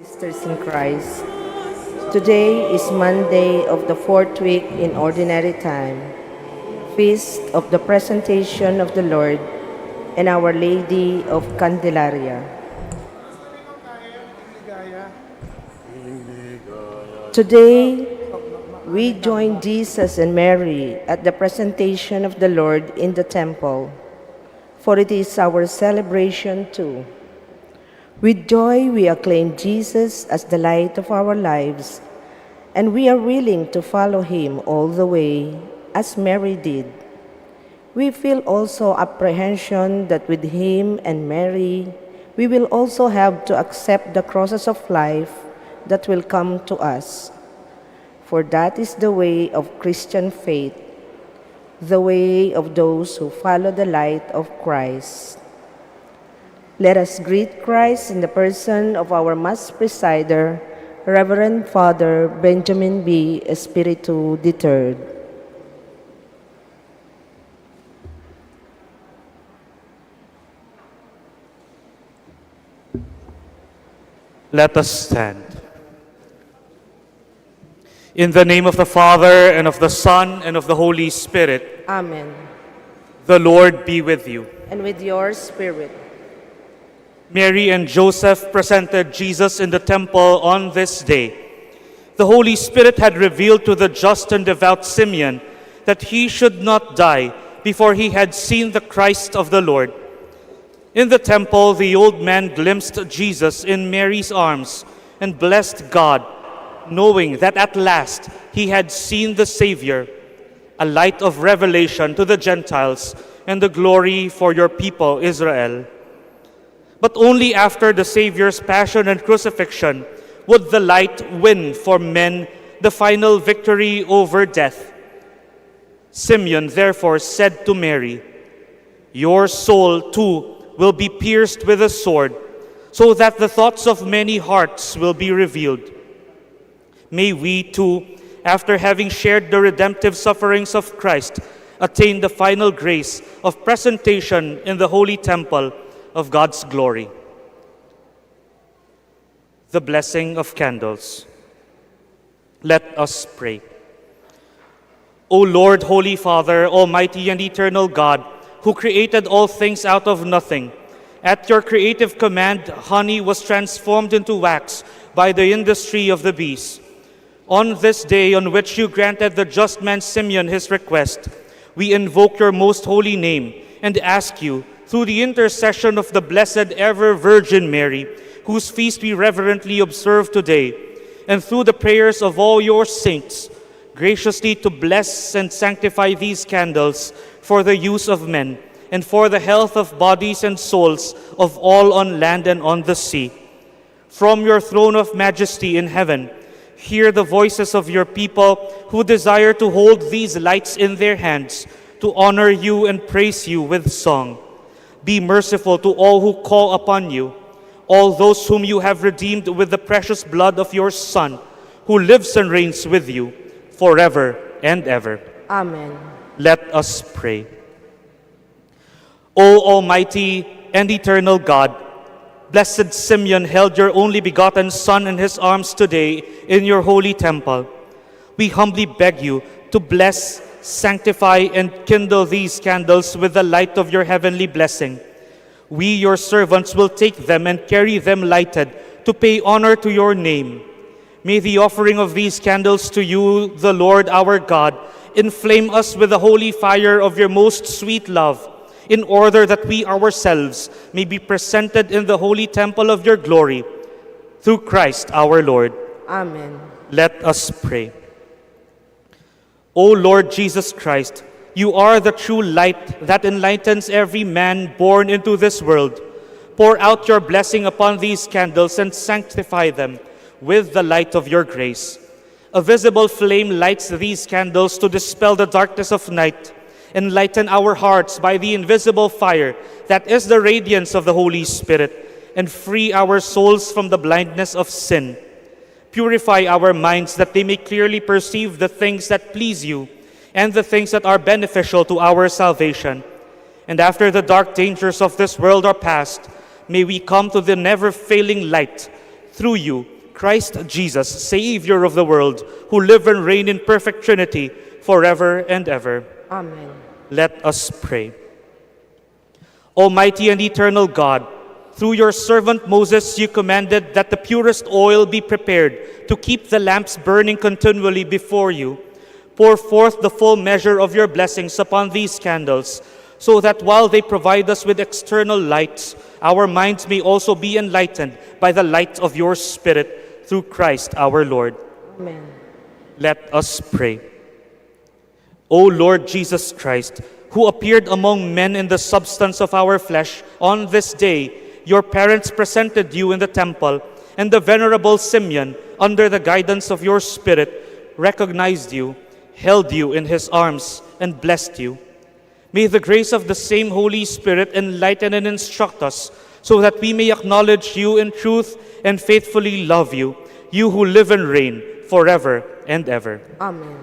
Sisters in Christ, today is Monday of the fourth week in Ordinary Time, Feast of the Presentation of the Lord and Our Lady of Candelaria. Today, we join Jesus and Mary at the presentation of the Lord in the temple, for it is our celebration too. With joy, we acclaim Jesus as the light of our lives, and we are willing to follow him all the way as Mary did. We feel also apprehension that with him and Mary, we will also have to accept the crosses of life that will come to us. For that is the way of Christian faith, the way of those who follow the light of Christ. Let us greet Christ in the person of our Mass Presider, Reverend Father Benjamin B. Espiritu III. Let us stand. In the name of the Father, and of the Son, and of the Holy Spirit. Amen. The Lord be with you. And with your spirit. Mary and Joseph presented Jesus in the temple on this day. The Holy Spirit had revealed to the just and devout Simeon that he should not die before he had seen the Christ of the Lord. In the temple, the old man glimpsed Jesus in Mary's arms and blessed God, knowing that at last he had seen the Savior, a light of revelation to the Gentiles and the glory for your people Israel. But only after the Savior's passion and crucifixion would the light win for men the final victory over death. Simeon therefore said to Mary, "Your soul too will be pierced with a sword, so that the thoughts of many hearts will be revealed." May we too, after having shared the redemptive sufferings of Christ, attain the final grace of presentation in the holy temple of God's glory. The blessing of candles. Let us pray. O Lord, Holy Father, Almighty and Eternal God, who created all things out of nothing, at your creative command, honey was transformed into wax by the industry of the bees. On this day on which you granted the just man Simeon his request, we invoke your most holy name and ask you, through the intercession of the Blessed Ever Virgin Mary, whose feast we reverently observe today, and through the prayers of all your saints, graciously to bless and sanctify these candles for the use of men and for the health of bodies and souls of all on land and on the sea. From your throne of majesty in heaven, hear the voices of your people who desire to hold these lights in their hands to honor you and praise you with song. Be merciful to all who call upon you, all those whom you have redeemed with the precious blood of your Son, who lives and reigns with you forever and ever. Amen. Let us pray. O Almighty and eternal God, Blessed Simeon held your only begotten Son in his arms today in your holy temple. We humbly beg you to bless, sanctify, and kindle these candles with the light of your heavenly blessing. We, your servants, will take them and carry them lighted to pay honor to your name. May the offering of these candles to you, the Lord our God, inflame us with the holy fire of your most sweet love, in order that we ourselves may be presented in the holy temple of your glory. Through Christ our Lord. Amen. Let us pray. O Lord Jesus Christ, you are the true light that enlightens every man born into this world. Pour out your blessing upon these candles and sanctify them with the light of your grace. A visible flame lights these candles to dispel the darkness of night. Enlighten our hearts by the invisible fire that is the radiance of the Holy Spirit, and free our souls from the blindness of sin. Purify our minds that they may clearly perceive the things that please you and the things that are beneficial to our salvation. And after the dark dangers of this world are past, may we come to the never-failing light through you, Christ Jesus, Savior of the world, who live and reign in perfect Trinity forever and ever. Amen. Let us pray. Almighty and eternal God, through your servant Moses you commanded that the purest oil be prepared to keep the lamps burning continually before you. Pour forth the full measure of your blessings upon these candles, so that while they provide us with external lights, our minds may also be enlightened by the light of your Spirit, through Christ our Lord. Amen. Let us pray. O Lord Jesus Christ, who appeared among men in the substance of our flesh, on this day your parents presented you in the temple, and the venerable Simeon, under the guidance of your Spirit, recognized you, held you in his arms, and blessed you. May the grace of the same Holy Spirit enlighten and instruct us, so that we may acknowledge you in truth and faithfully love you, you who live and reign forever and ever. Amen.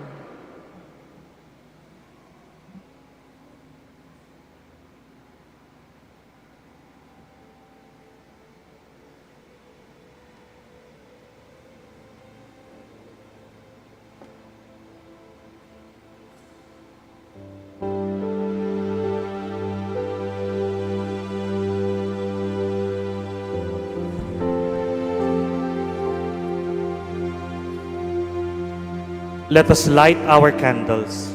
Let us light our candles.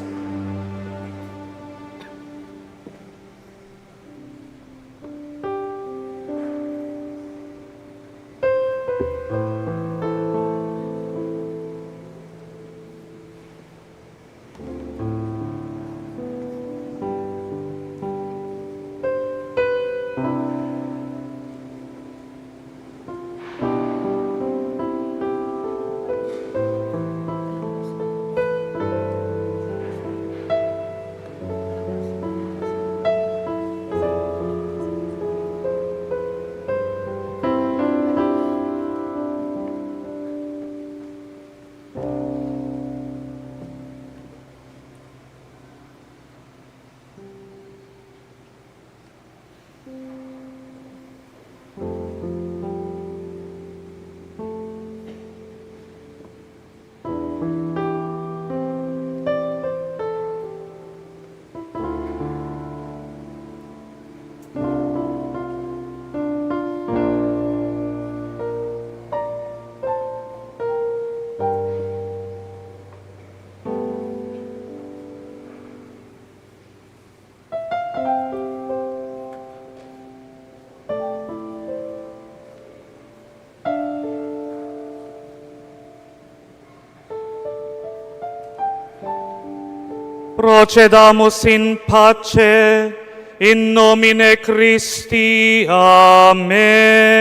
Procedamus in pace, in nomine Christi. Amen.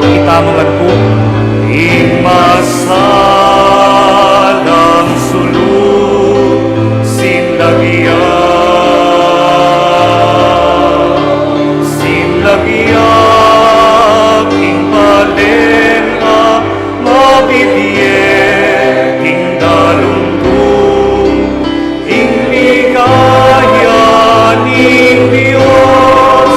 Itamongan po, imasalang sulod sinlagya, sinlagya king palena mabibiyek king dalungkong ing ligaya ning Diyos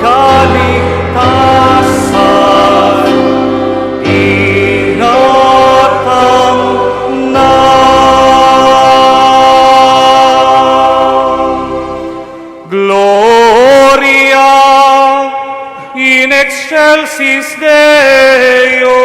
kaligtasan ingatang na. Gloria in excelsis Deo.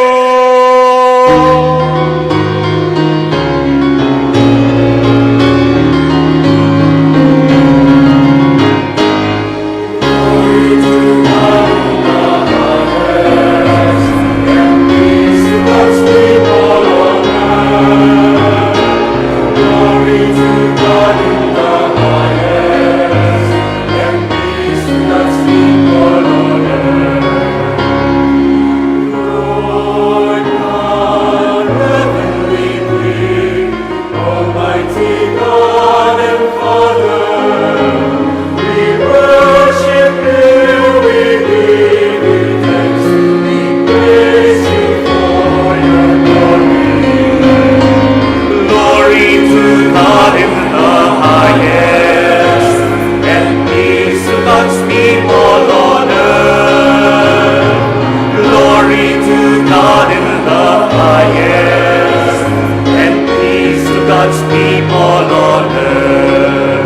God's people on earth.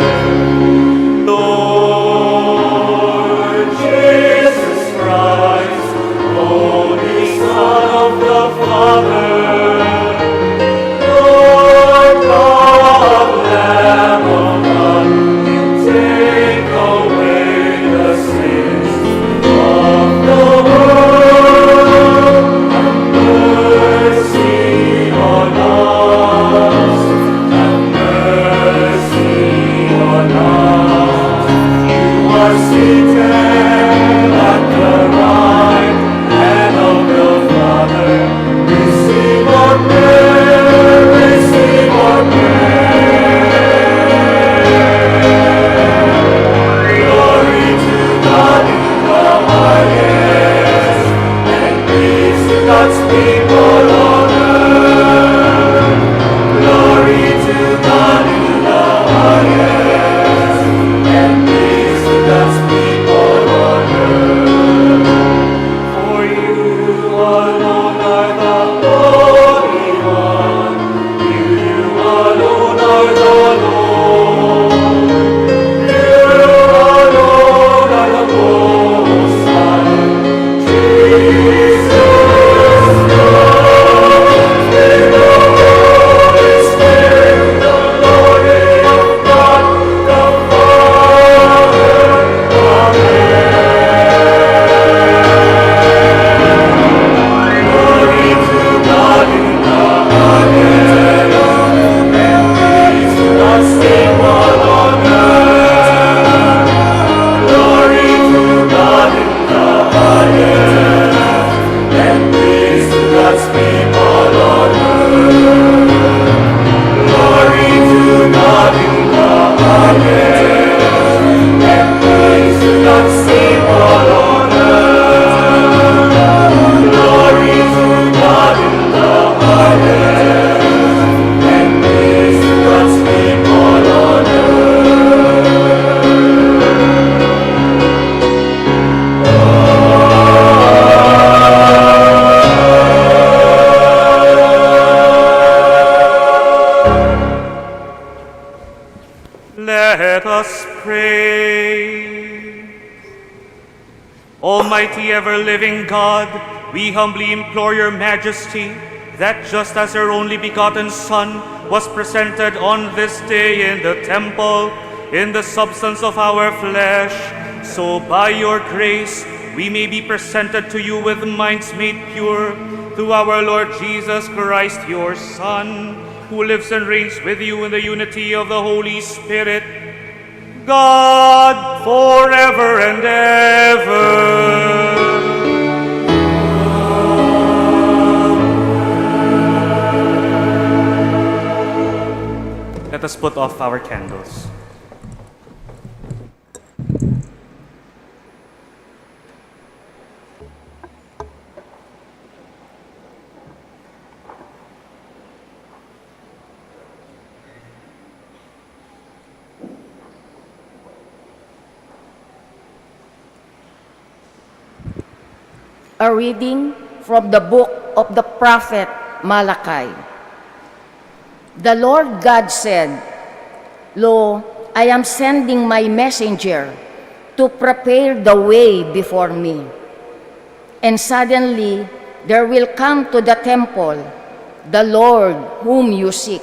Lord Jesus Christ, Holy Son of the Father, Lord God, Lamb of God, you take away the sins of the world. Have mercy on us. Seated at the right hand of the Father, receive our prayer, receive our prayer. Glory to God in the highest, and peace to God's people on earth. Glory to God in the highest, and peace to God's people. Almighty ever-living God, we humbly implore your majesty that just as your only begotten Son was presented on this day in the temple, in the substance of our flesh, so by your grace we may be presented to you with minds made pure through our Lord Jesus Christ, your Son, who lives and reigns with you in the unity of the Holy Spirit, God, forever and ever. Let us put off our candles. A reading from the book of the prophet Malachi. The Lord God said, "Lo, I am sending my messenger to prepare the way before me. And suddenly there will come to the temple the Lord whom you seek,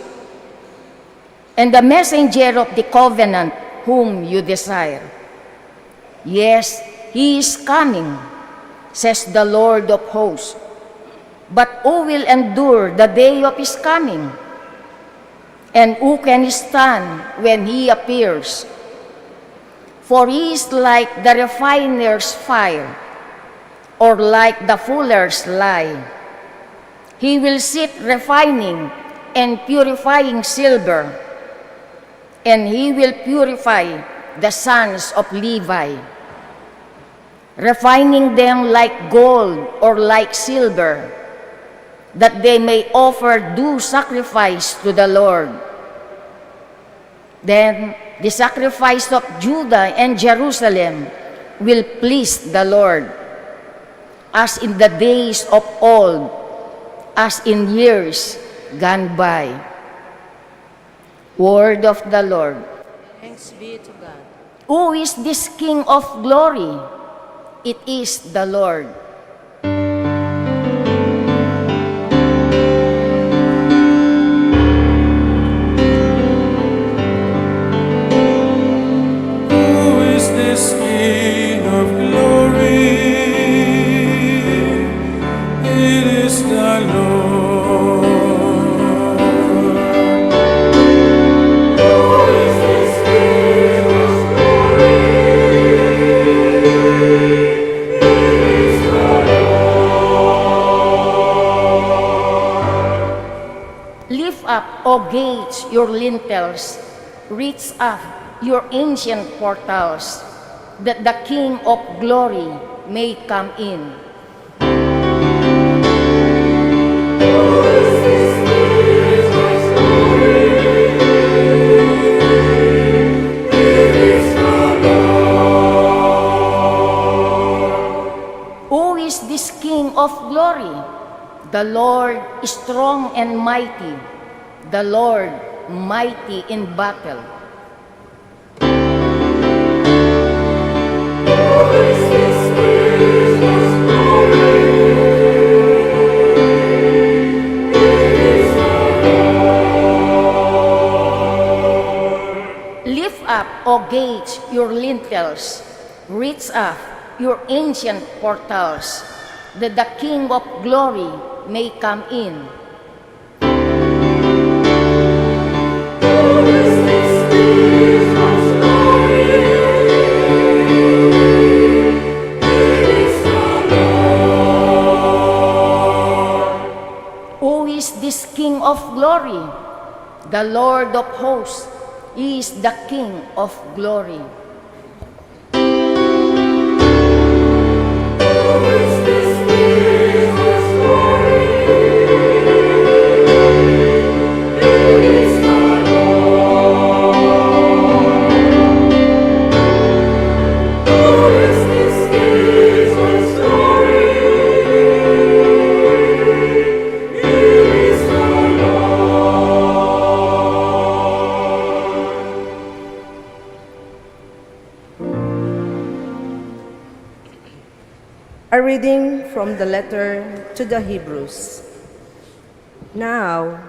and the messenger of the covenant whom you desire. Yes, he is coming, says the Lord of hosts. But who will endure the day of his coming? And who can stand when he appears? For he is like the refiner's fire, or like the fuller's lye. He will sit refining and purifying silver, and he will purify the sons of Levi, refining them like gold or like silver, that they may offer due sacrifice to the Lord. Then the sacrifice of Judah and Jerusalem will please the Lord, as in the days of old, as in years gone by." Word of the Lord. Thanks be to God. Who is this King of glory? It is the Lord. Who is this King of glory? It is the Lord. Who is this King of glory? Lift up, O gates, your lintels. Reach up your ancient portals, that the King of glory may come in. Who is this King of glory? The Lord is strong and mighty, the Lord mighty in battle. Lift up, O gates, your lintels. Reach up your ancient portals, that the King of glory may come in. Who is this King of glory? The Lord of hosts. He is the King of glory. A reading from the letter to the Hebrews. Now,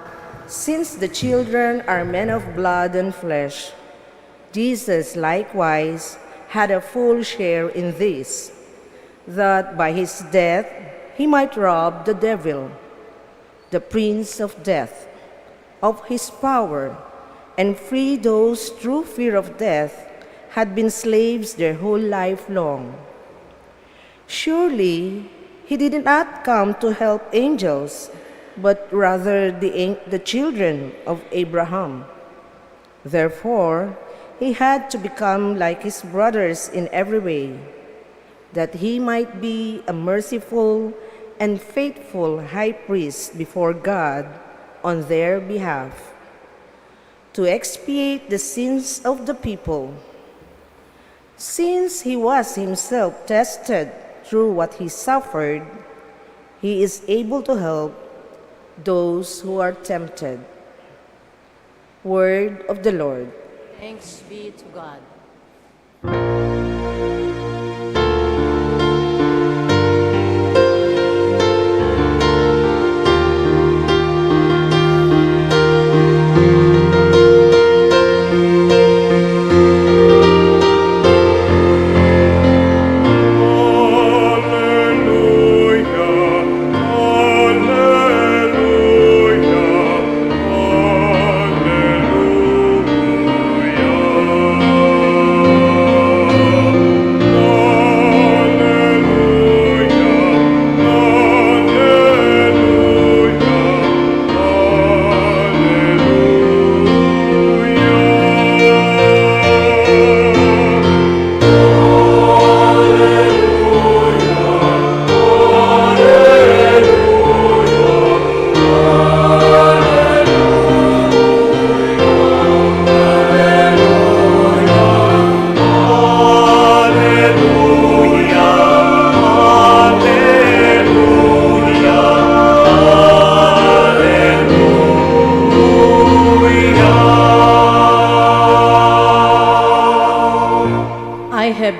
since the children are men of blood and flesh, Jesus likewise had a full share in this, that by his death he might rob the devil, the prince of death, of his power, and free those through fear of death had been slaves their whole life long. Surely he did not come to help angels, but rather the children of Abraham. Therefore, he had to become like his brothers in every way, that he might be a merciful and faithful high priest before God on their behalf, to expiate the sins of the people. Since he was himself tested through what he suffered, he is able to help those who are tempted. Word of the Lord. Thanks be to God.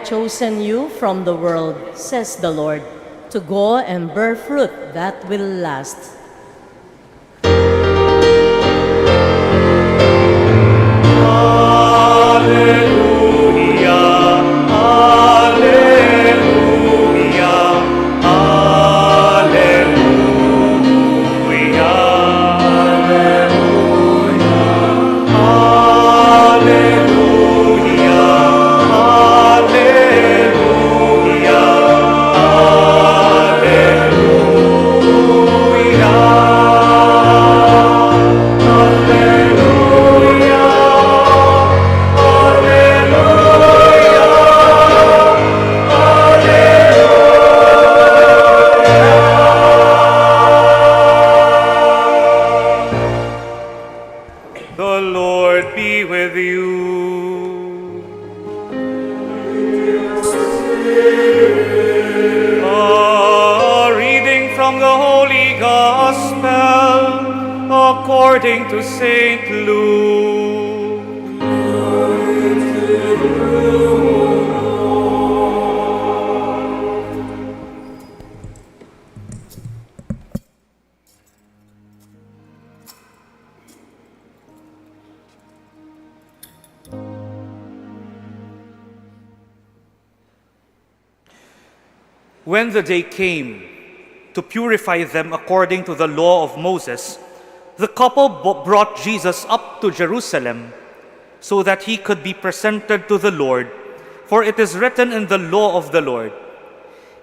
Chosen you from the world, says the Lord, to go and bear fruit that will last. According to St. Luke. When the day came to purify them according to the law of Moses, the couple brought Jesus up to Jerusalem so that he could be presented to the Lord, for it is written in the law of the Lord,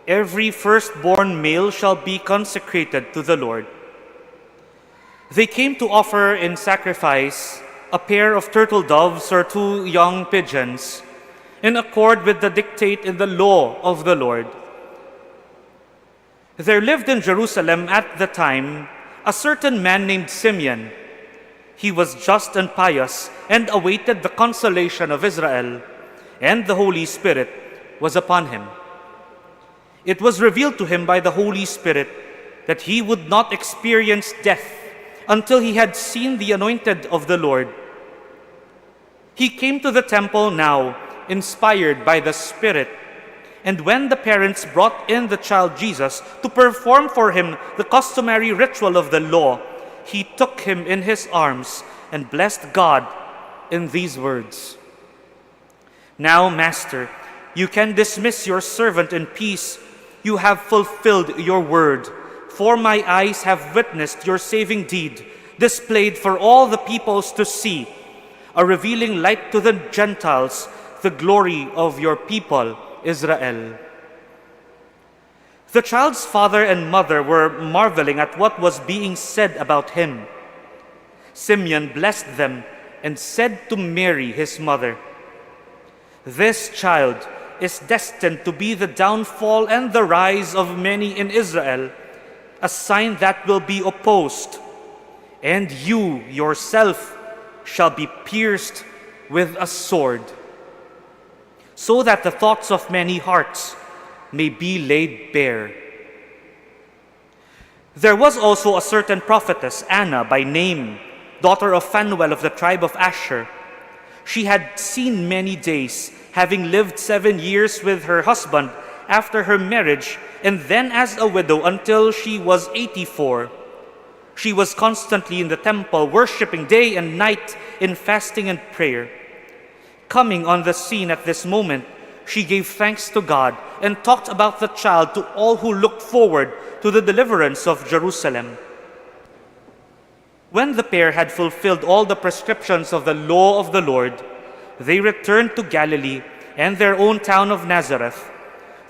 "Every firstborn male shall be consecrated to the Lord." They came to offer in sacrifice a pair of turtle doves or 2 young pigeons, in accord with the dictate in the law of the Lord. There lived in Jerusalem at the time a certain man named Simeon. He was just and pious and awaited the consolation of Israel, and the Holy Spirit was upon him. It was revealed to him by the Holy Spirit that he would not experience death until he had seen the anointed of the Lord. He came to the temple now, inspired by the Spirit, And when the parents brought in the child Jesus to perform for him the customary ritual of the law, he took him in his arms and blessed God in these words: "Now, Master, you can dismiss your servant in peace. You have fulfilled your word, for my eyes have witnessed your saving deed, displayed for all the peoples to see, a revealing light to the Gentiles, the glory of your people, Israel." The child's father and mother were marveling at what was being said about him. Simeon blessed them and said to Mary, his mother, "This child is destined to be the downfall and the rise of many in Israel, a sign that will be opposed, and you yourself shall be pierced with a sword, so that the thoughts of many hearts may be laid bare." There was also a certain prophetess, Anna by name, daughter of Phanuel of the tribe of Asher. She had seen many days, having lived 7 years with her husband after her marriage, and then as a widow until she was 84. She was constantly in the temple, worshiping day and night in fasting and prayer. Coming on the scene at this moment, she gave thanks to God and talked about the child to all who looked forward to the deliverance of Jerusalem. When the pair had fulfilled all the prescriptions of the law of the Lord, they returned to Galilee and their own town of Nazareth.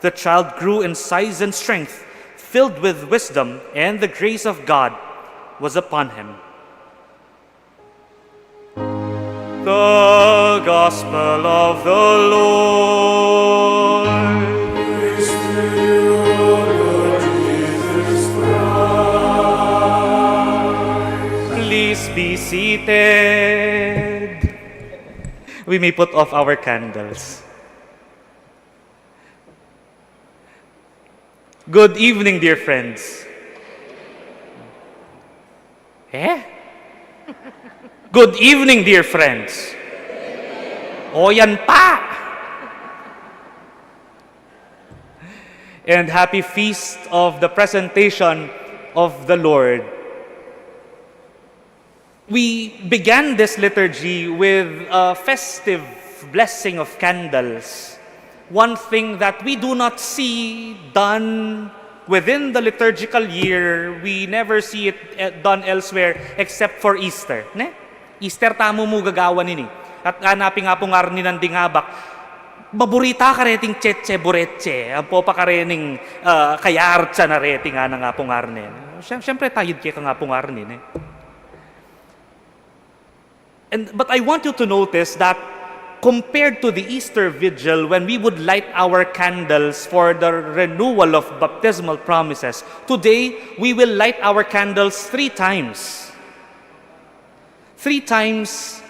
The child grew in size and strength, filled with wisdom, and the grace of God was upon him. The Gospel of the Lord. Praise to you, Lord Jesus Christ. Please be seated. We may put off our candles. Good evening, dear friends. Good evening, dear friends. O yan pa! And happy feast of the presentation of the Lord. We began this liturgy with a festive blessing of candles. One thing that we do not see done within the liturgical year, we never see it done elsewhere except for Easter. Ne? Easter tamo mo gagawa nini. At hanapin nga po nga rin ng dingabak, maburita ka reting tsetche buretche. Ang po pa ka rening kayartsa na reting nga na nga po nga rin. Siyempre tayid kaya ka nga po nga rin. But I want you to notice that compared to the Easter Vigil, when we would light our candles for the renewal of baptismal promises, today we will light our candles 3 times. 3 times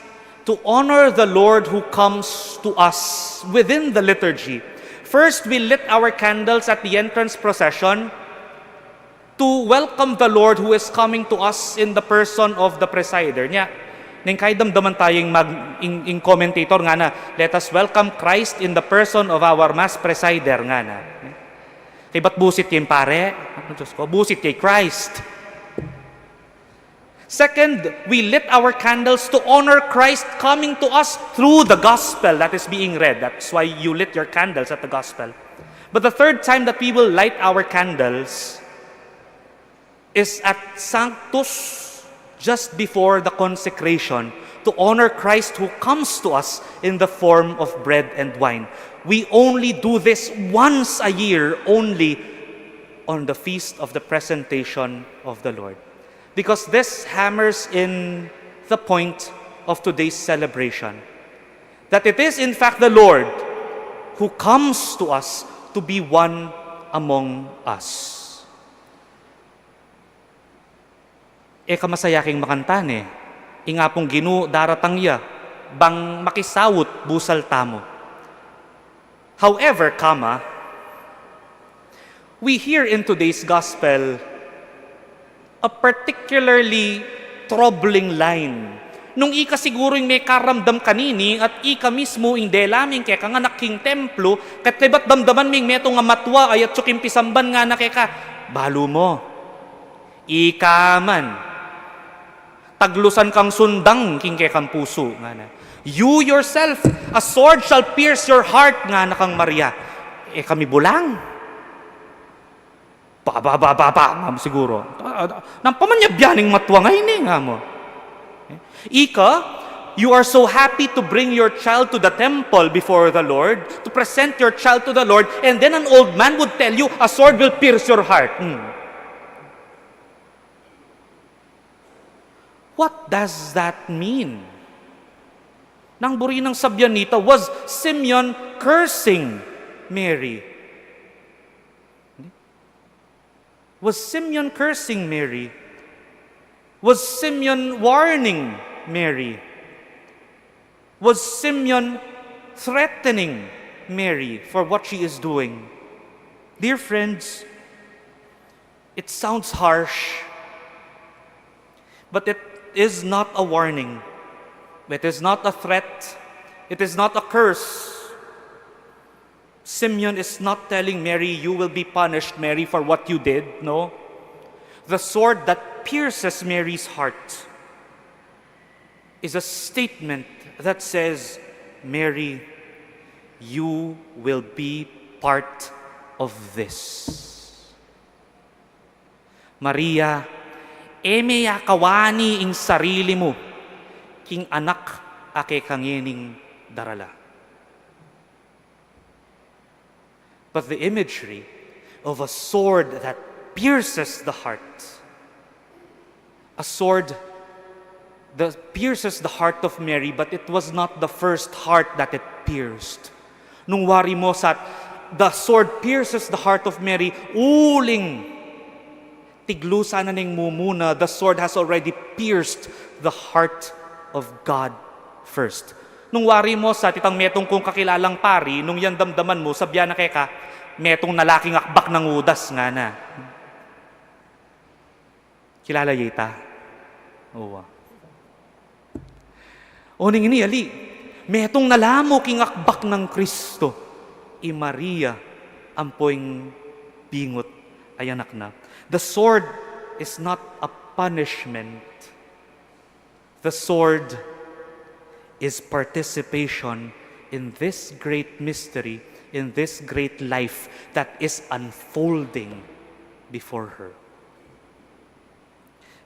to honor the Lord who comes to us within the liturgy. First, we lit our candles at the entrance procession to welcome the Lord who is coming to us in the person of the presider. Nya, ning kay damdaman tayong in commentator nga na, let us welcome Christ in the person of our Mass Presider nga na. Kay ba't busit kay pare? Diyos ko, busit kay Christ. Second, we lit our candles to honor Christ coming to us through the gospel that is being read. That's why you lit your candles at the gospel. But the third time that we will light our candles is at Sanctus, just before the consecration, to honor Christ who comes to us in the form of bread and wine. We only do this once a year, only on the feast of the presentation of the Lord. Because this hammers in the point of today's celebration, that it is in fact the Lord who comes to us to be one among us. Kamasaya king makantan Inga pong Ginu daratang ya, bang makisawut busal tamo. However, we hear in today's gospel a particularly troubling line Nung ika siguro yung may karamdam kanini at ika mismo yung delaming kaya nga naking templo kat kaybat damdaman ming meto nga matwa ay at sukim pisamban nga na kaya balo mo. Ika man. Taglusan kang sundang king kaya kang puso nga na. You yourself, a sword shall pierce your heart nga na kang Maria. Kami bulang. Nga siguro. Nampamanyabyaning matwa ngayon nga mo. Ika, you are so happy to bring your child to the temple before the Lord, to present your child to the Lord, and then an old man would tell you, a sword will pierce your heart. What does that mean? Nang buri ng sabyanita, was Simeon cursing Mary? Was Simeon cursing Mary? Was Simeon warning Mary? Was Simeon threatening Mary for what she is doing? Dear friends, it sounds harsh, but it is not a warning. It is not a threat. It is not a curse. Simeon is not telling Mary, you will be punished, Mary, for what you did. No. The sword that pierces Mary's heart is a statement that says, Mary, you will be part of this. Maria, eme yakawani ing sarili mo, king anak ake kangining darala. But the imagery of a sword that pierces the heart, a sword that pierces the heart of Mary, but it was not the first heart that it pierced. Nung wari mo sa the sword pierces the heart of Mary, uling tiglusa na ning mumuna, the sword has already pierced the heart of God first. Nung wari mo sa titang metong kung kakilalang pari, nung yan damdaman mo, sabya na kaya ka, metong nalaking akbak ng udas nga na. Kilala yita? Oo. O ning ini, ali, metong nalamo king akbak ng Kristo, i Maria, ampoing bingot, ay anak na. The sword is not a punishment. The sword is participation in this great mystery, in this great life that is unfolding before her.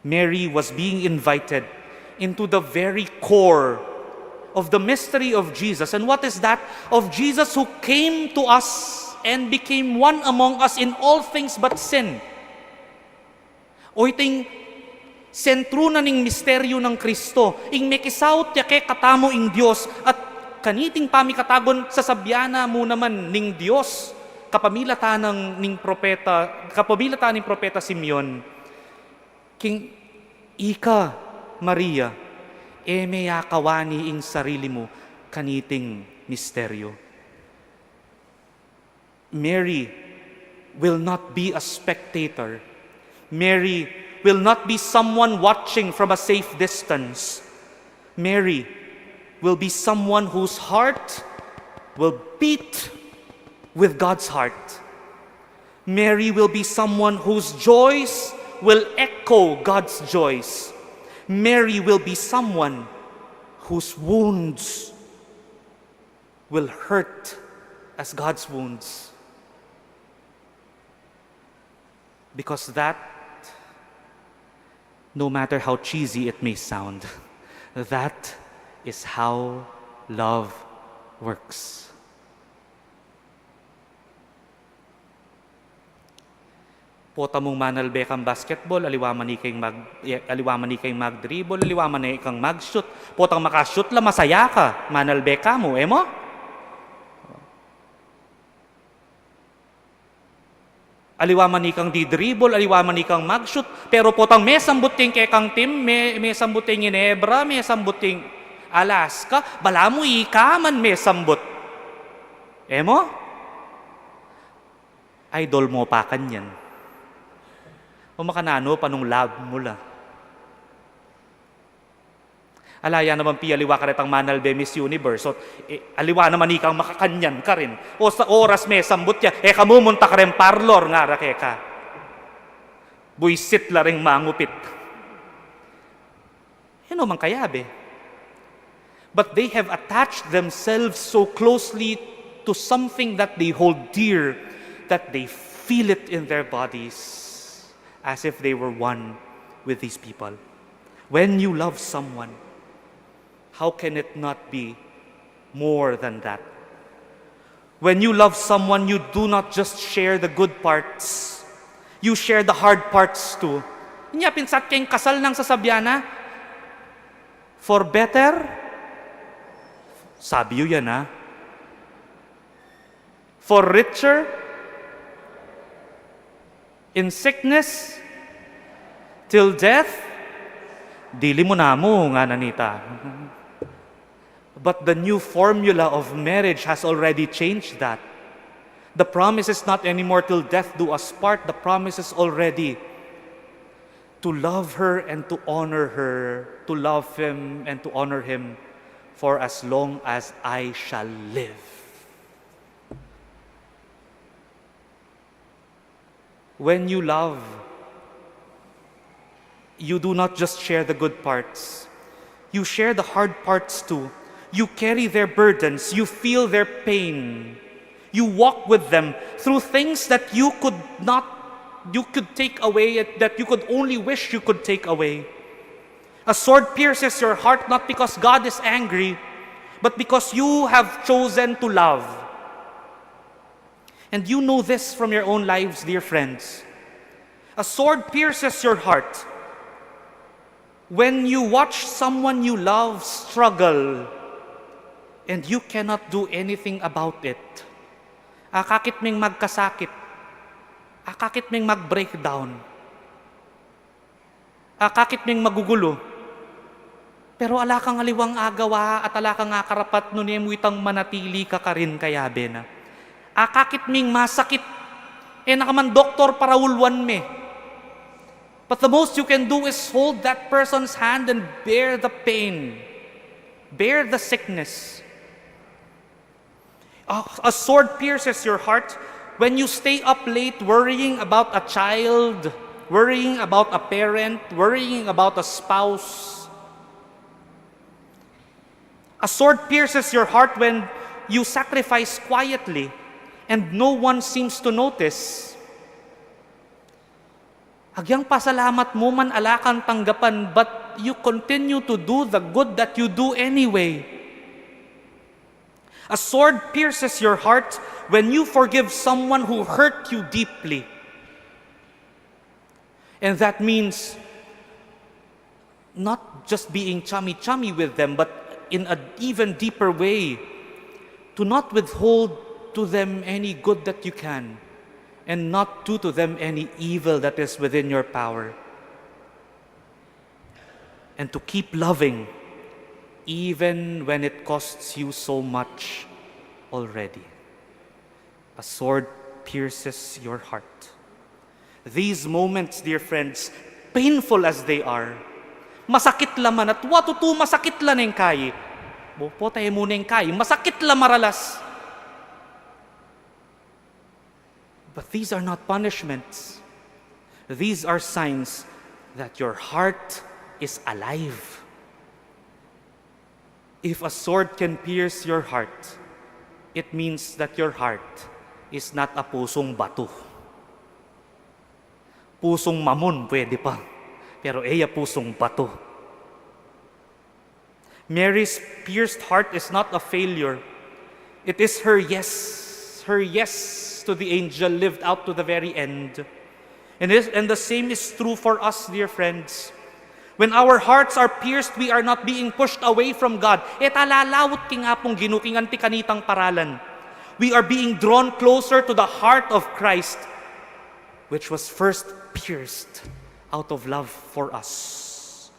Mary was being invited into the very core of the mystery of Jesus. And what is that? Of Jesus who came to us and became one among us in all things but sin. O iting sentro na ning misteryo ng Kristo, ing mekisaut ya ke katamo ing Dios at kaniting pamikatagon sa sabyana mo naman ning Dios kapamilatan ning propeta Simeon. King ika Maria, eme yakawani ing sarili mo kaniting misteryo. Mary will not be a spectator. Mary will not be someone watching from a safe distance. Mary will be someone whose heart will beat with God's heart. Mary will be someone whose joys will echo God's joys. Mary will be someone whose wounds will hurt as God's wounds. Because that, no matter how cheesy it may sound, that is how love works. Pota mong manalbe kang basketball, aliwaman ni kayong mag-dribble, aliwaman ni kang mag-shoot. Potang makashoot la, masaya ka, manalbe ka mo, mo? Aliwaman ni kang di-dribble, aliwaman ni kang mag-shoot, pero potang may sambuting kay kang team, may sambuting Ginebra, may sambuting Alaska, bala mo ikaman may sambut. Mo? Idol mo pa kanyan. O makanano pa nung love mo la. Alaya naman pialiwa ka retang manalbe Miss Universe. So, aliwa naman ikang makakanyan ka rin. O sa oras may sambut ya, kamumunta ka rin parlor nga rake ka. Buisit la ring mangupit. Yan man kayabe. But they have attached themselves so closely to something that they hold dear that they feel it in their bodies as if they were one with these people. When you love someone, how can it not be more than that? When you love someone, you do not just share the good parts. You share the hard parts too. Inya pinsat kayong kasal ng sasabyana, for better, sabi yun yan ha. For richer, in sickness, till death, dili mo na mo nga nanita. But the new formula of marriage has already changed that. The promise is not anymore till death do us part. The promise is already to love her and to honor her, to love him and to honor him for as long as I shall live. When you love, you do not just share the good parts. You share the hard parts too. You carry their burdens. You feel their pain. You walk with them through things that you could take away, that you could only wish you could take away. A sword pierces your heart not because God is angry, but because you have chosen to love. And you know this from your own lives, dear friends. A sword pierces your heart when you watch someone you love struggle and you cannot do anything about it. Akakit ming magkasakit. Akakit ming mag-breakdown. Akakit ming magugulo. Pero ala kang aliwang agawa at ala kang akarapat no niyemuitang manatili ka karin kayabe na. Akakit ming masakit. Nakaman doktor para ulwan me. But the most you can do is hold that person's hand and bear the pain. Bear the sickness. A sword pierces your heart when you stay up late worrying about a child, worrying about a parent, worrying about a spouse. A sword pierces your heart when you sacrifice quietly and no one seems to notice. Agyang pasalamat mo man alakan tanggapan, but you continue to do the good that you do anyway. A sword pierces your heart when you forgive someone who hurt you deeply. And that means not just being chummy-chummy with them, but in an even deeper way, to not withhold to them any good that you can, and not do to them any evil that is within your power. And to keep loving, even when it costs you so much already. A sword pierces your heart. These moments, dear friends, painful as they are, masakit laman at watutu masakit la neng kayi. Bopo tayo muna yung kayi, masakit la maralas. But these are not punishments. These are signs that your heart is alive. If a sword can pierce your heart, it means that your heart is not a pusong bato. Pusong mamon pwede pa, pero pusong bato. Mary's pierced heart is not a failure. It is her yes to the angel lived out to the very end. And the same is true for us, dear friends. When our hearts are pierced, we are not being pushed away from God. Talalawot ki nga pong ginuking anti kanitang paralan. We are being drawn closer to the heart of Christ, which was first pierced out of love for us.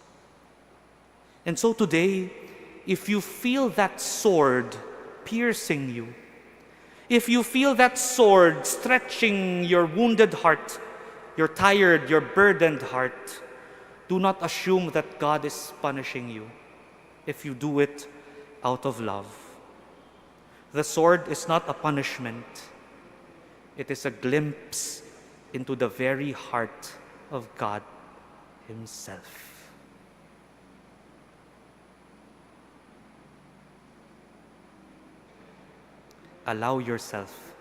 And so today, if you feel that sword piercing you, if you feel that sword stretching your wounded heart, your tired, your burdened heart, do not assume that God is punishing you. if you do it out of love. The sword is not a punishment. It is a glimpse into the very heart of God Himself. Allow yourself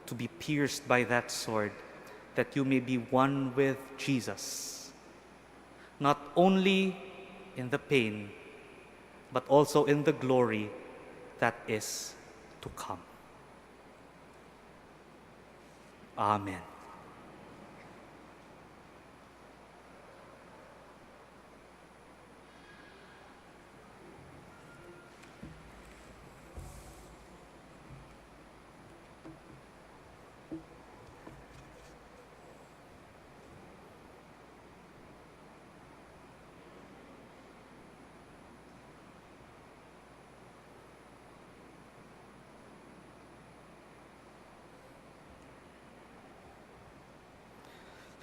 to be pierced by that sword, that you may be one with Jesus, not only in the pain, but also in the glory that is to come. Amen.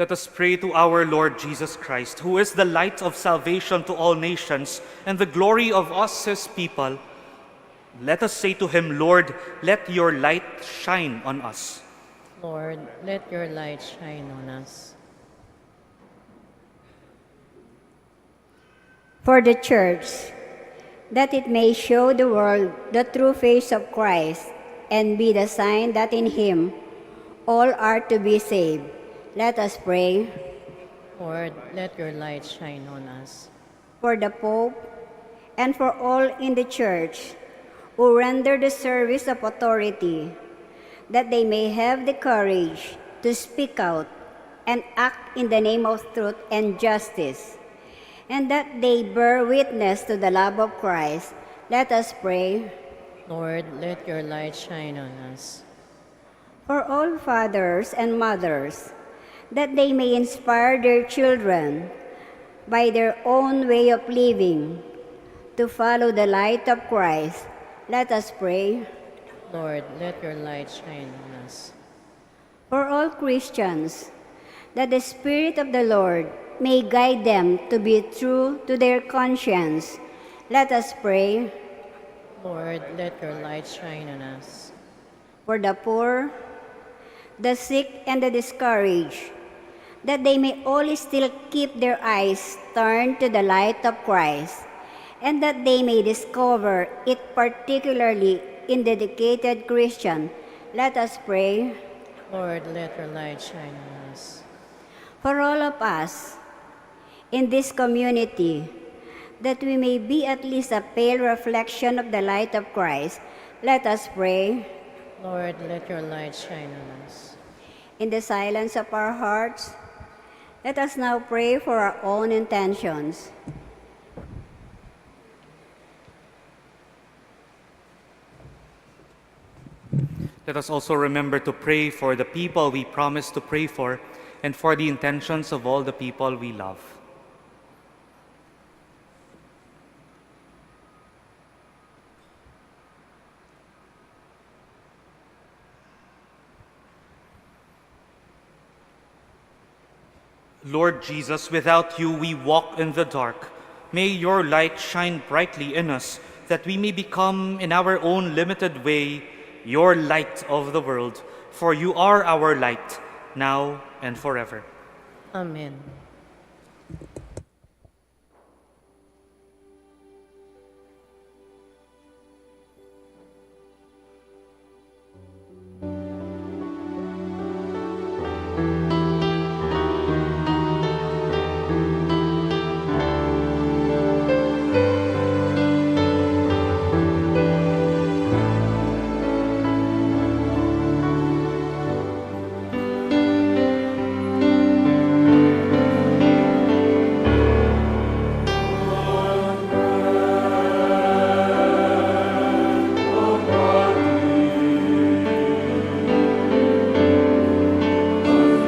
Let us pray to our Lord Jesus Christ, who is the light of salvation to all nations and the glory of us, His people. Let us say to Him, Lord, let your light shine on us. Lord, let your light shine on us. For the Church, that it may show the world the true face of Christ and be the sign that in Him all are to be saved. Let us pray. Lord, let your light shine on us. For the Pope and for all in the Church who render the service of authority, that they may have the courage to speak out and act in the name of truth and justice, and that they bear witness to the love of Christ. Let us pray. Lord, let your light shine on us. For all fathers and mothers, that they may inspire their children by their own way of living to follow the light of Christ. Let us pray. Lord, let your light shine on us. For all Christians, that the Spirit of the Lord may guide them to be true to their conscience. Let us pray. Lord, let your light shine on us. For the poor, the sick, and the discouraged, that they may all still keep their eyes turned to the light of Christ, and that they may discover it particularly in dedicated Christian. Let us pray. Lord, let your light shine on us. For all of us in this community, that we may be at least a pale reflection of the light of Christ, let us pray. Lord, let your light shine on us. In the silence of our hearts, let us now pray for our own intentions. Let us also remember to pray for the people we promise to pray for and for the intentions of all the people we love. Lord Jesus, without you we walk in the dark. May your light shine brightly in us, that we may become, in our own limited way, your light of the world. For you are our light, now and forever. Amen.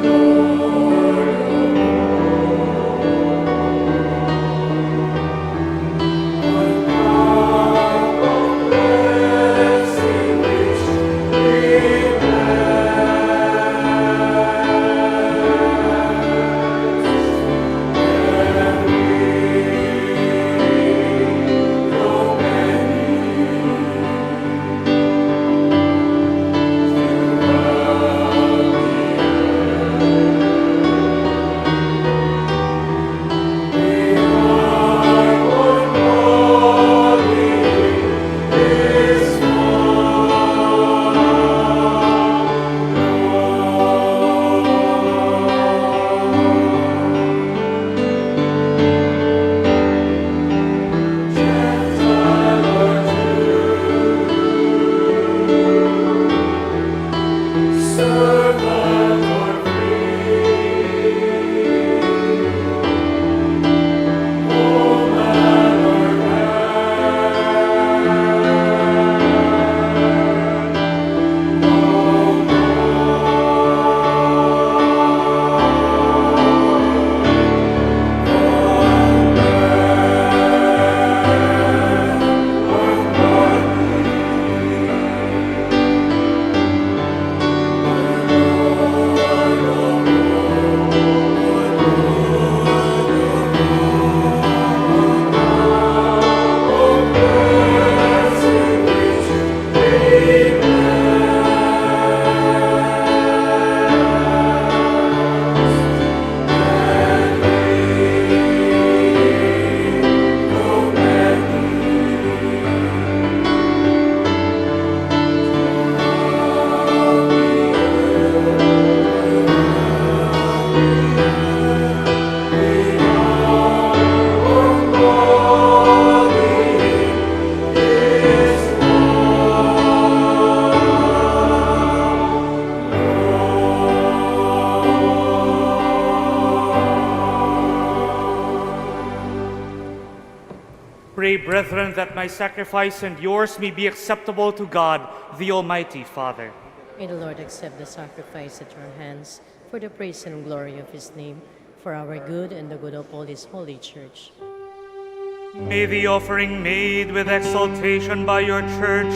Lord. servant or free, woman or Pray, brethren, that my sacrifice and yours may be acceptable to God, the Almighty Father. May the Lord accept the sacrifice at your hands for the praise and glory of his name, for our good and the good of all his holy church. May the offering made with exaltation by your church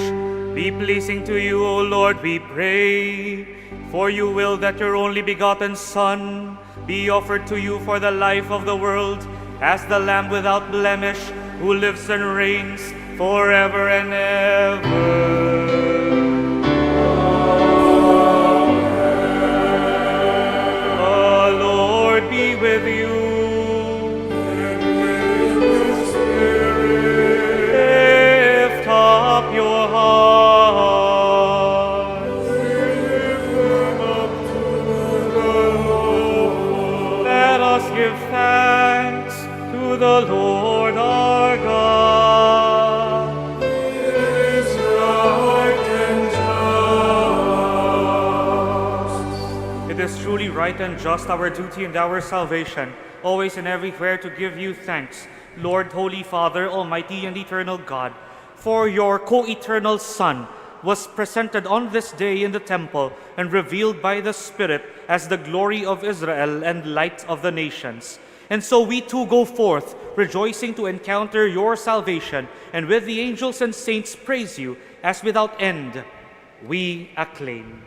be pleasing to you, O Lord, we pray. For you will that your only begotten Son be offered to you for the life of the world, as the Lamb without blemish, who lives and reigns forever and ever. The Lord be with you. Lift up your hearts. Let us give thanks to the Lord our God. It is right and just. It is truly right and just, our duty and our salvation, always and everywhere to give you thanks, Lord, Holy Father, Almighty and Eternal God, for your co-eternal Son was presented on this day in the temple and revealed by the Spirit as the glory of Israel and light of the nations. And so we too go forth, rejoicing to encounter your salvation, and with the angels and saints praise you, as without end we acclaim.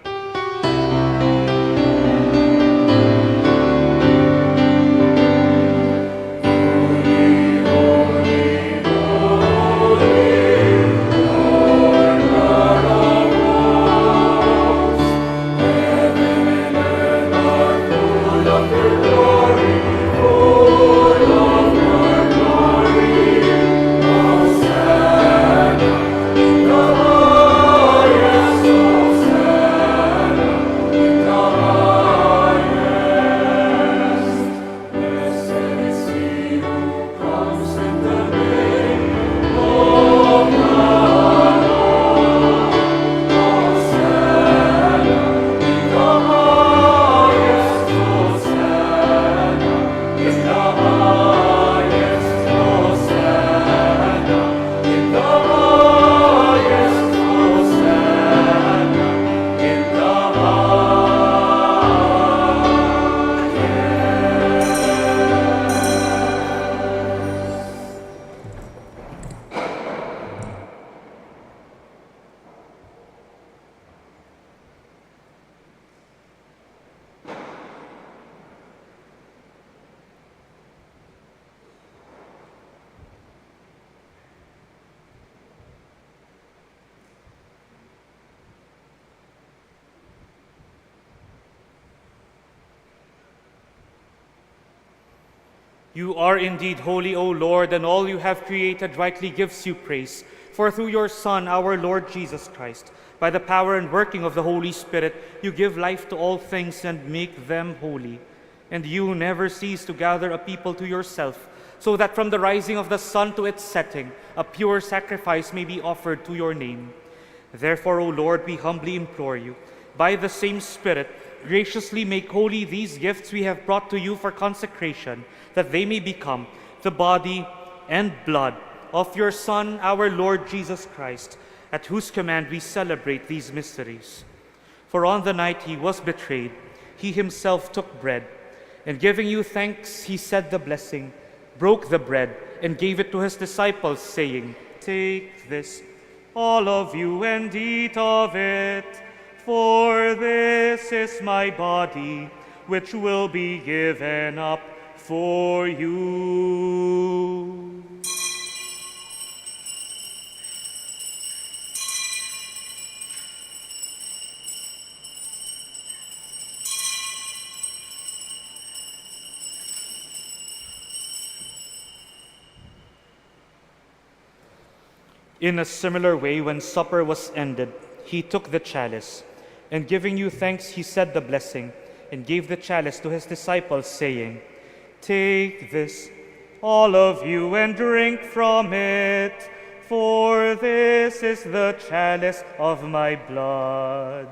You are indeed holy, O Lord, and all you have created rightly gives you praise. For through your Son, our Lord Jesus Christ, by the power and working of the Holy Spirit, you give life to all things and make them holy. And you never cease to gather a people to yourself, so that from the rising of the sun to its setting, a pure sacrifice may be offered to your name. Therefore, O Lord, we humbly implore you, by the same Spirit, graciously make holy these gifts we have brought to you for consecration, that they may become the body and blood of your Son, our Lord Jesus Christ, at whose command we celebrate these mysteries. For on the night he was betrayed, he himself took bread, and giving you thanks, he said the blessing, broke the bread, and gave it to his disciples, saying, "Take this, all of you, and eat of it, for this is my body, which will be given up for you." In a similar way, when supper was ended, he took the chalice, and giving you thanks, he said the blessing, and gave the chalice to his disciples, saying, "Take this, all of you, and drink from it, for this is the chalice of my blood,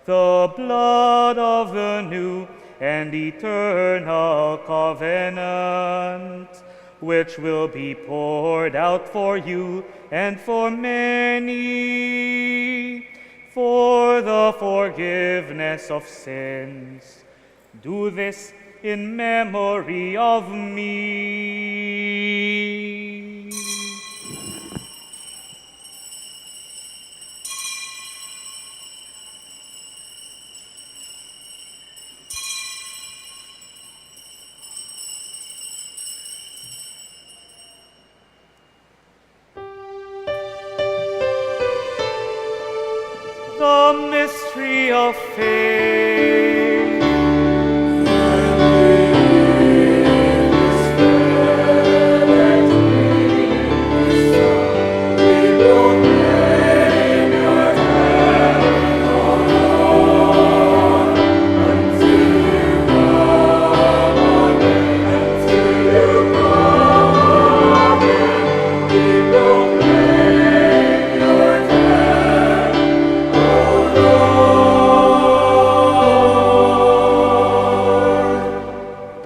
the blood of the new and eternal covenant, which will be poured out for you and for many for the forgiveness of sins. Do this in memory of me." The mystery of faith.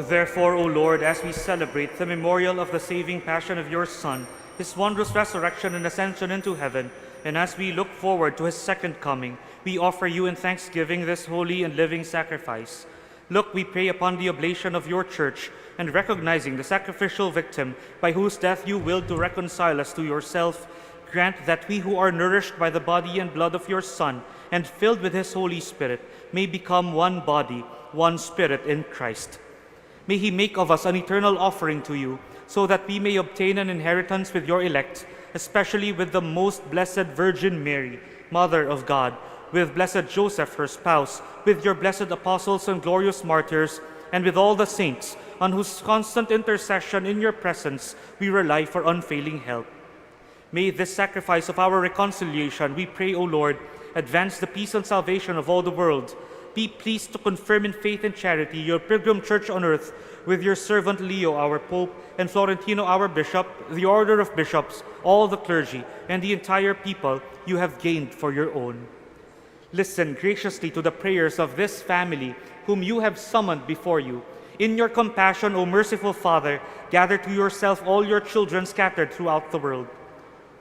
Therefore, O Lord, as we celebrate the memorial of the saving passion of your Son, his wondrous resurrection and ascension into heaven, and as we look forward to his second coming, we offer you in thanksgiving this holy and living sacrifice. Look, we pray upon the oblation of your church, and recognizing the sacrificial victim by whose death you willed to reconcile us to yourself, grant that we who are nourished by the body and blood of your Son and filled with his Holy Spirit may become one body, one spirit in Christ. May he make of us an eternal offering to you, so that we may obtain an inheritance with your elect, especially with the most blessed Virgin Mary, Mother of God, with blessed Joseph, her spouse, with your blessed apostles and glorious martyrs, and with all the saints, on whose constant intercession in your presence we rely for unfailing help. May this sacrifice of our reconciliation, we pray, O Lord, advance the peace and salvation of all the world. Be pleased to confirm in faith and charity your pilgrim church on earth with your servant Leo, our Pope, and Florentino, our Bishop, the order of bishops, all the clergy, and the entire people you have gained for your own. Listen graciously to the prayers of this family whom you have summoned before you. In your compassion, O merciful Father, gather to yourself all your children scattered throughout the world.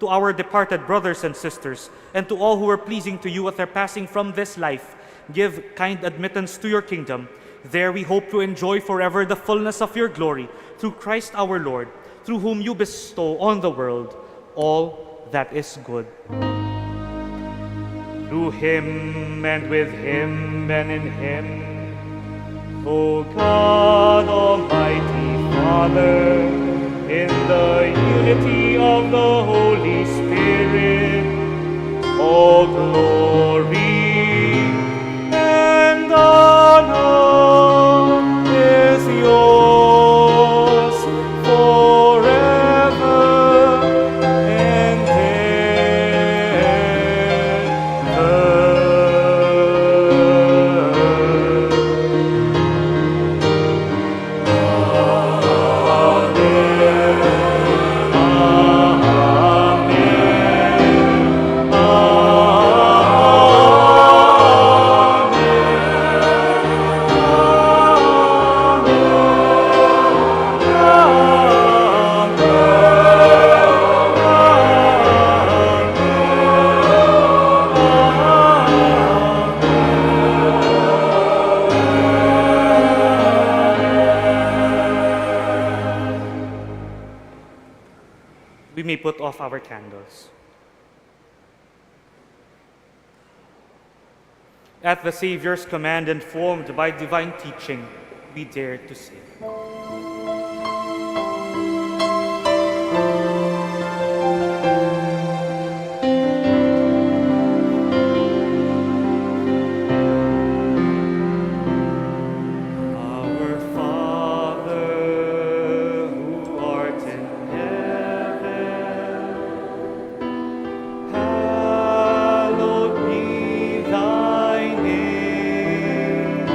To our departed brothers and sisters, and to all who are pleasing to you at their passing from this life, give kind admittance to your kingdom. There we hope to enjoy forever the fullness of your glory, through Christ our Lord, through whom you bestow on the world all that is good. Through him, and with him, and in him, O God, Almighty Father, in the unity of the Holy Spirit, all glory and honor is yours forever and ever. put off our candles. At the Savior's command, informed by divine teaching, we dare to say, Our Father, who art in heaven, hallowed be thy name.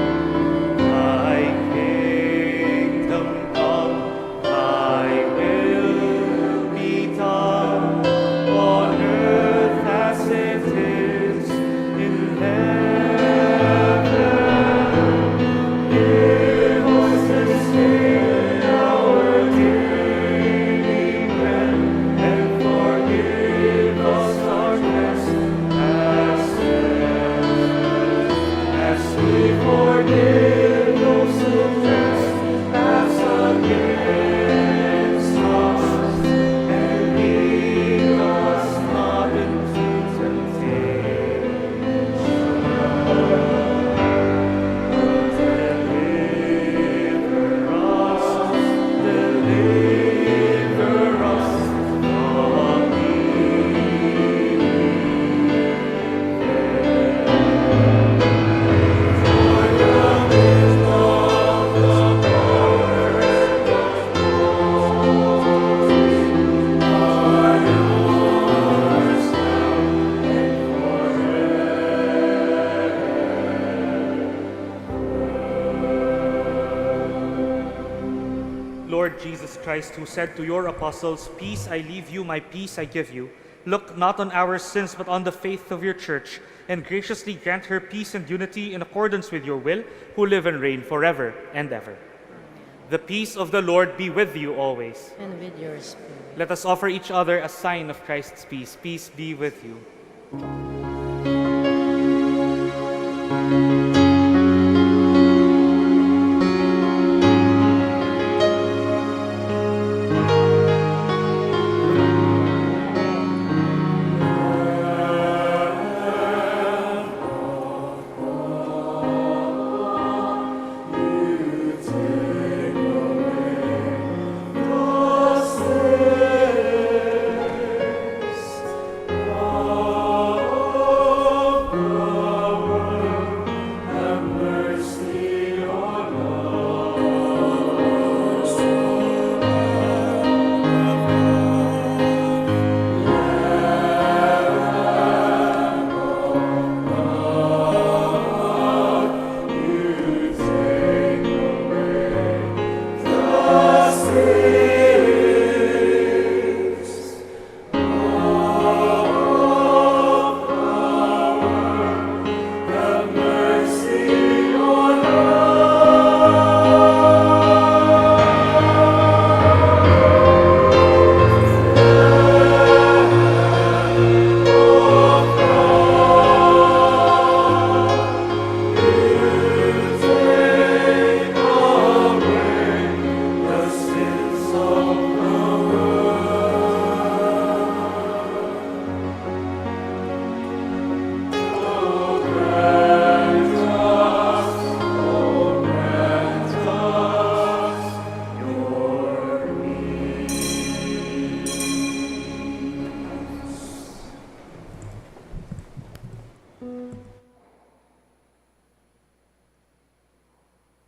Thy kingdom come, thy will be done, on earth as it is in heaven. Give us this day our daily bread, and forgive us our trespasses, as we forgive those who trespass against us. And lead us not into temptation, deliver us from Lord Jesus Christ, who said to your apostles, "Peace I leave you, my peace I give you," look not on our sins, but on the faith of your church, and graciously grant her peace and unity in accordance with your will, who live and reign forever and ever. The peace of the Lord be with you always. And with your spirit. Let us offer each other a sign of Christ's peace. Peace be with you.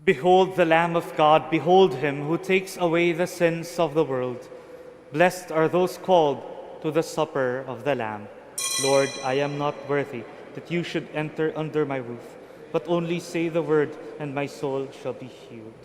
Behold the Lamb of God, behold him who takes away the sins of the world. Blessed are those called to the supper of the Lamb. Lord, I am not worthy that you should enter under my roof, but only say the word, and my soul shall be healed.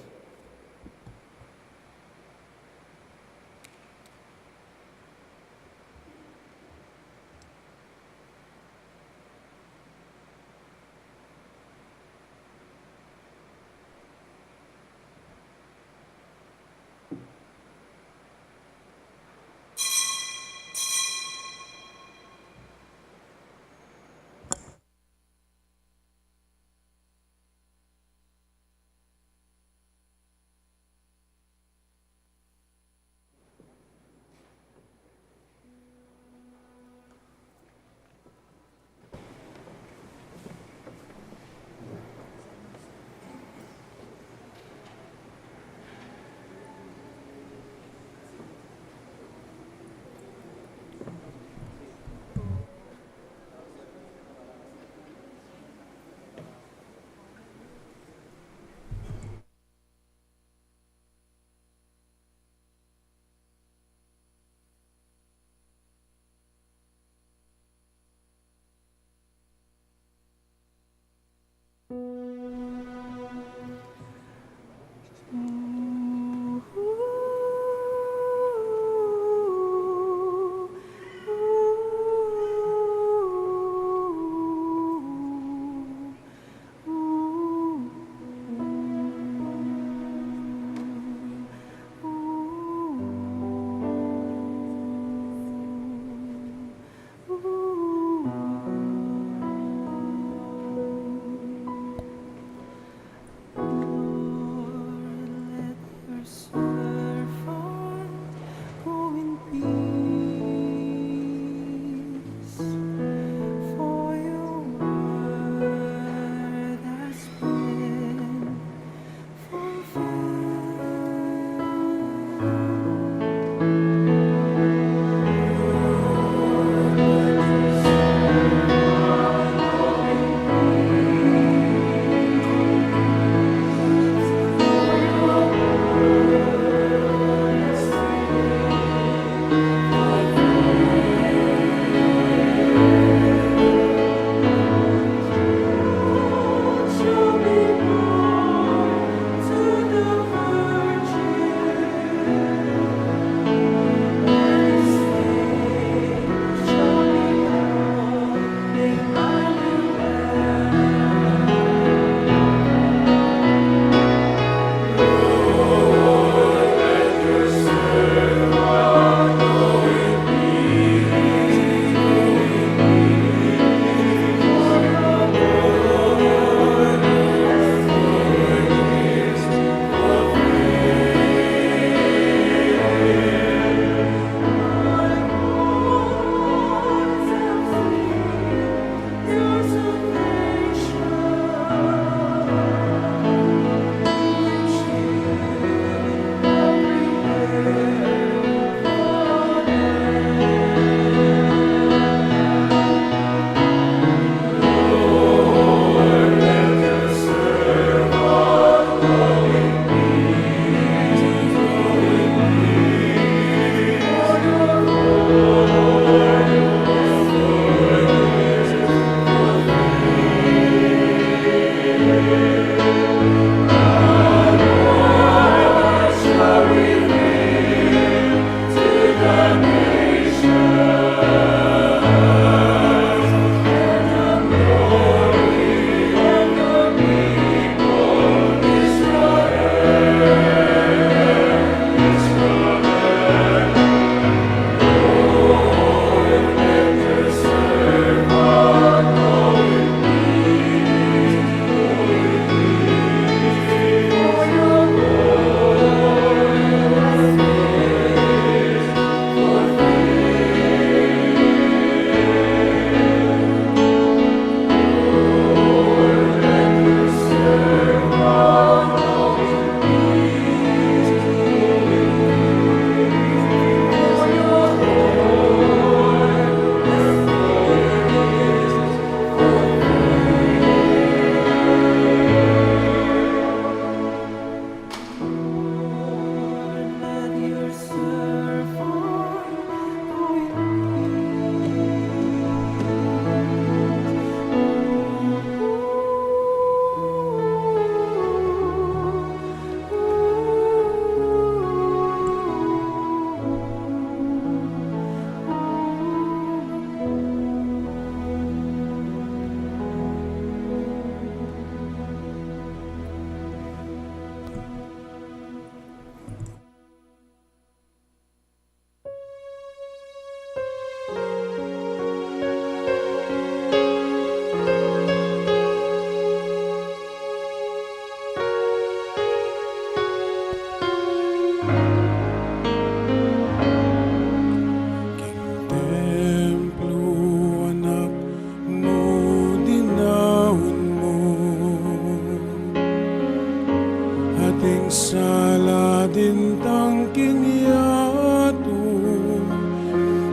ting sala din tangking yato,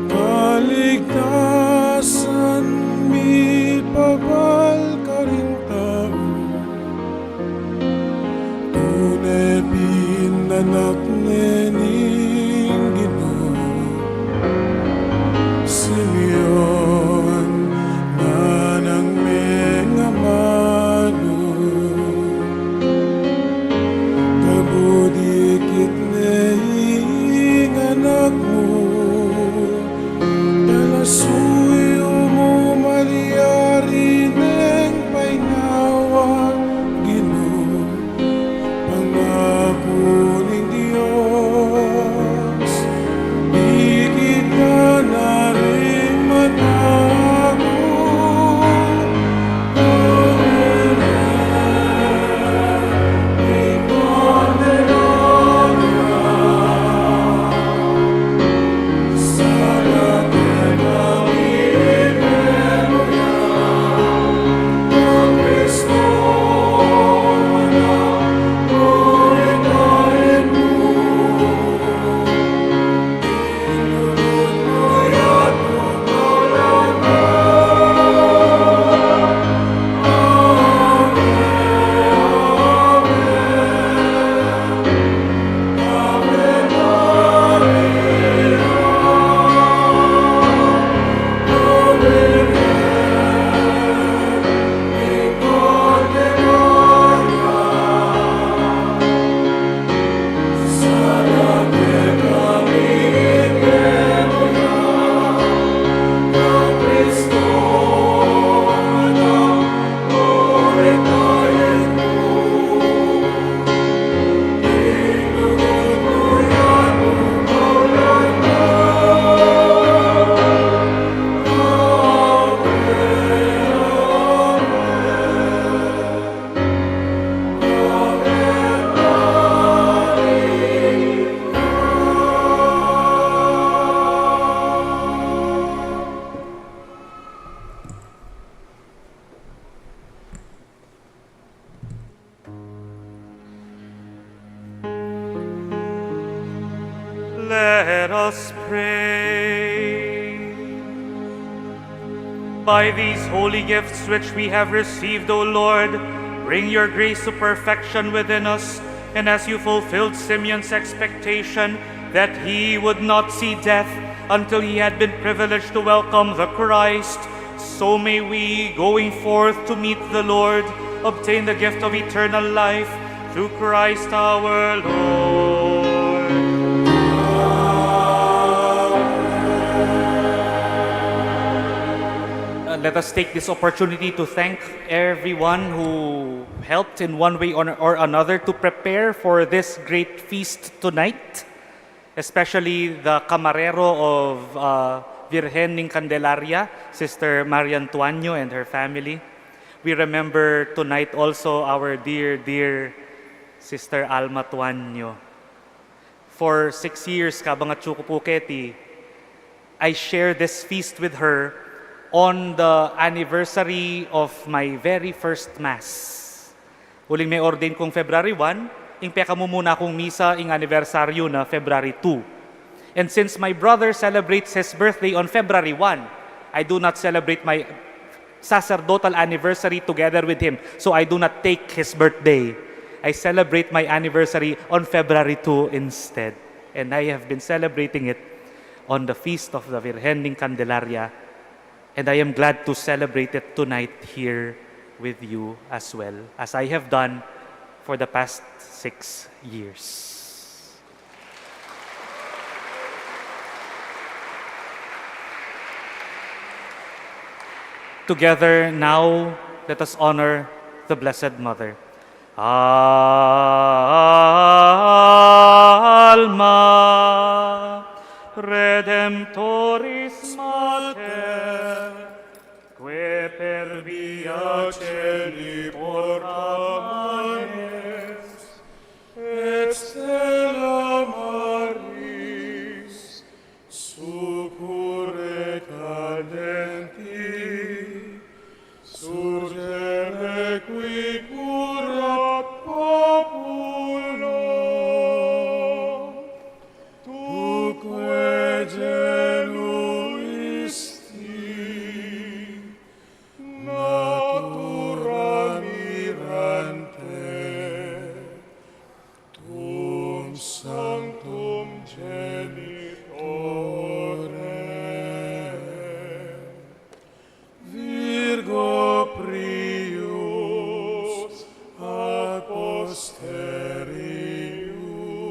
kaligtasan mi pabal ka rin tao, tunay pinanak nening Ginoo. Simeon nanang mga mano, kabudikit neing anak mo, talasuyo mo maliyari neng painawa Ginoo, pangako ning Dios, di kita na rin matago. Let us pray. By these holy gifts which we have received, O Lord, bring your grace to perfection within us, and as you fulfilled Simeon's expectation that he would not see death until he had been privileged to welcome the Christ, so may we, going forth to meet the Lord, obtain the gift of eternal life through Christ our Lord. Let us take this opportunity to thank everyone who helped in one way or another to prepare for this great feast tonight, especially the camarero of Virgen ng Candelaria, Sister Maria Antuanyo and her family. We remember tonight also our dear Sister Alma Tuanyo. For 6 years, Kabangat Puketi, I share this feast with her on the anniversary of my very first Mass. Huling may ordain kong February 1, ing peka mo muna kong misa ing aniversaryo na February 2. And since my brother celebrates his birthday on February 1, I do not celebrate my sacerdotal anniversary together with him, so I do not take his birthday. I celebrate my anniversary on February 2 instead. And I have been celebrating it on the feast of the Virgen ng Candelaria. And I am glad to celebrate it tonight here with you as well, as I have done for the past 6 years. Together now, let us honor the Blessed Mother. Alma Redemptoris Mater, que per via celi portamanes, et stella Maris, succurre cadenti, surgere qui curat populi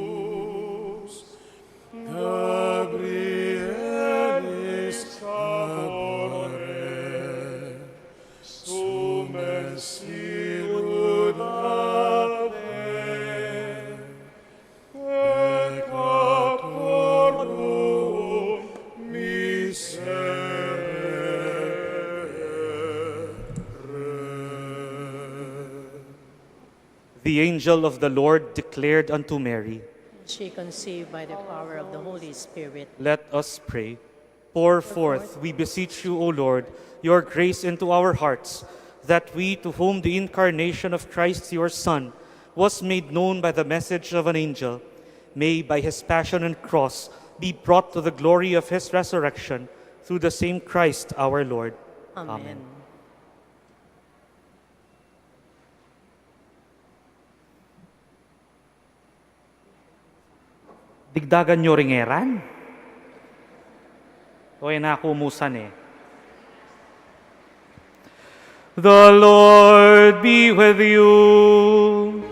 Asterius, Gabrielis Cabore, Sumes iludate, peccatorum miserere. The angel of the Lord declared unto Mary, She conceived by the power of the Holy Spirit. let us pray. Pour forth, we beseech you, O Lord, your grace into our hearts, that we, to whom the incarnation of Christ your Son was made known by the message of an angel, may by his passion and cross be brought to the glory of his resurrection through the same Christ our Lord. Amen. Digdagan nyo ringeran? O na kumusan eh. The Lord be with you.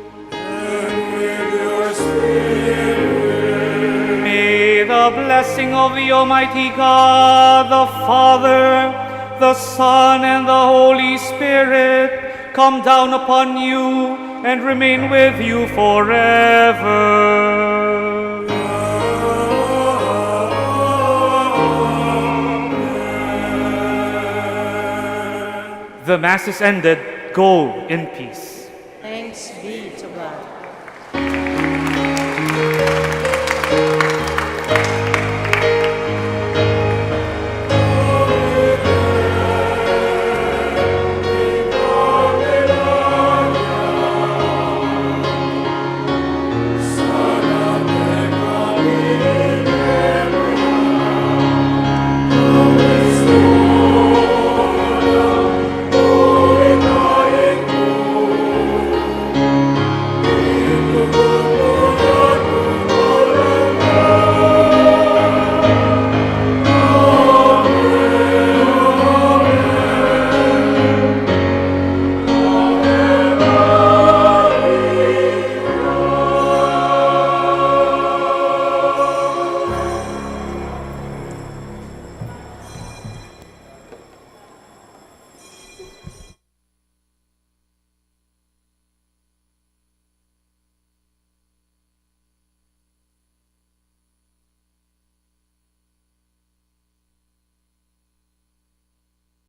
May the blessing of the Almighty God, the Father, the Son, and the Holy Spirit come down upon you and remain with you forever. The Mass is ended. Go in peace. Thanks be to God.